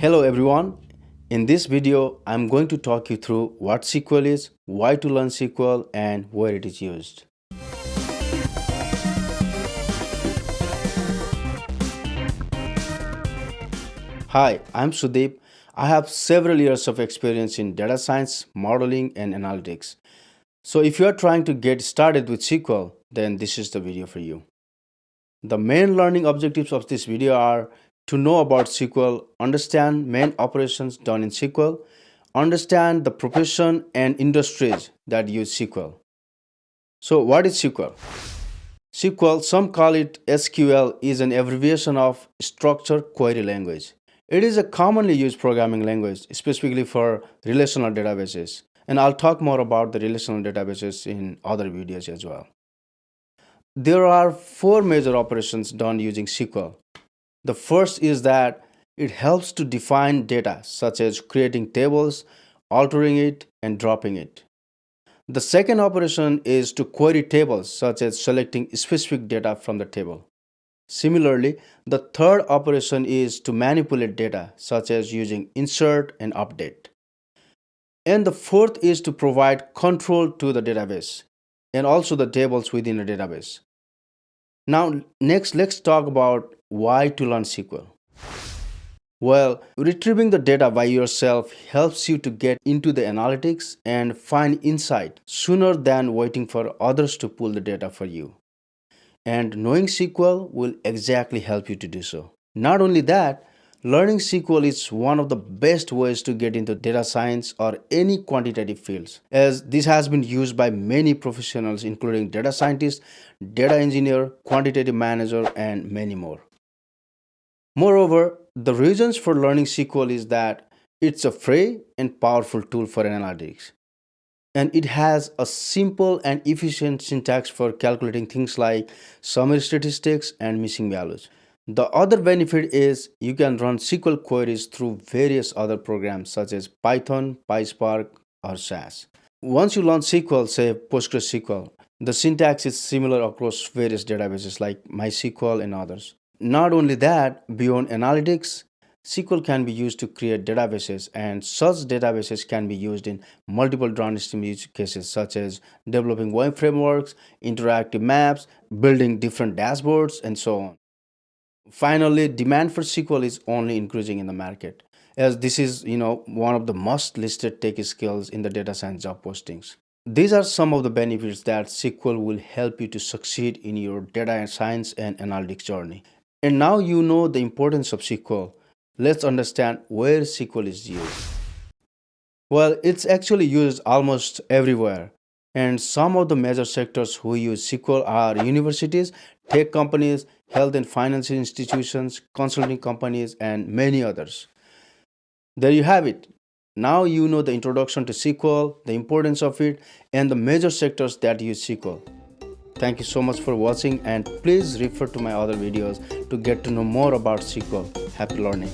Hello everyone. In this video, I'm going to talk you through what SQL is, why to learn SQL, and where it is used. Hi, I'm Sudeep. I have several years of experience in data science, modeling, and analytics. So if you are trying to get started with SQL, then this is the video for you. The main learning objectives of this video are to know about SQL, understand main operations done in SQL, understand the profession and industries that use SQL. So what is SQL? SQL, some call it SQL, is an abbreviation of Structured Query Language. It is a commonly used programming language, specifically for relational databases. And I'll talk more about the relational databases in other videos as well. There are four major operations done using SQL. The first is that it helps to define data, such as creating tables, altering it, and dropping it. The second operation is to query tables, such as selecting specific data from the table. Similarly, the third operation is to manipulate data, such as using insert and update. And the fourth is to provide control to the database and also the tables within a database. Now, next, let's talk about why to learn SQL. Well, retrieving the data by yourself helps you to get into the analytics and find insight sooner than waiting for others to pull the data for you. And knowing SQL will exactly help you to do so. Not only that, learning SQL is one of the best ways to get into data science or any quantitative fields, as this has been used by many professionals including data scientists, data engineer, quantitative manager, and many more. Moreover, the reasons for learning SQL is that it's a free and powerful tool for analytics. And it has a simple and efficient syntax for calculating things like summary statistics and missing values. The other benefit is you can run SQL queries through various other programs such as Python, PySpark, or SAS. Once you learn SQL, say PostgreSQL, the syntax is similar across various databases like MySQL and others. Not only that, beyond analytics, SQL can be used to create databases, and such databases can be used in multiple downstream use cases such as developing web frameworks, interactive maps, building different dashboards, and so on. Finally, demand for SQL is only increasing in the market, as this is one of the most listed tech skills in the data science job postings. These are some of the benefits that SQL will help you to succeed in your data science and analytics journey. And now you know the importance of SQL. Let's understand where SQL is used. Well, it's actually used almost everywhere. And some of the major sectors who use SQL are universities, tech companies, health and financial institutions, consulting companies, and many others. There you have it. Now you know the introduction to SQL, the importance of it, and the major sectors that use SQL. Thank you so much for watching, and please refer to my other videos to get to know more about SQL. Happy learning.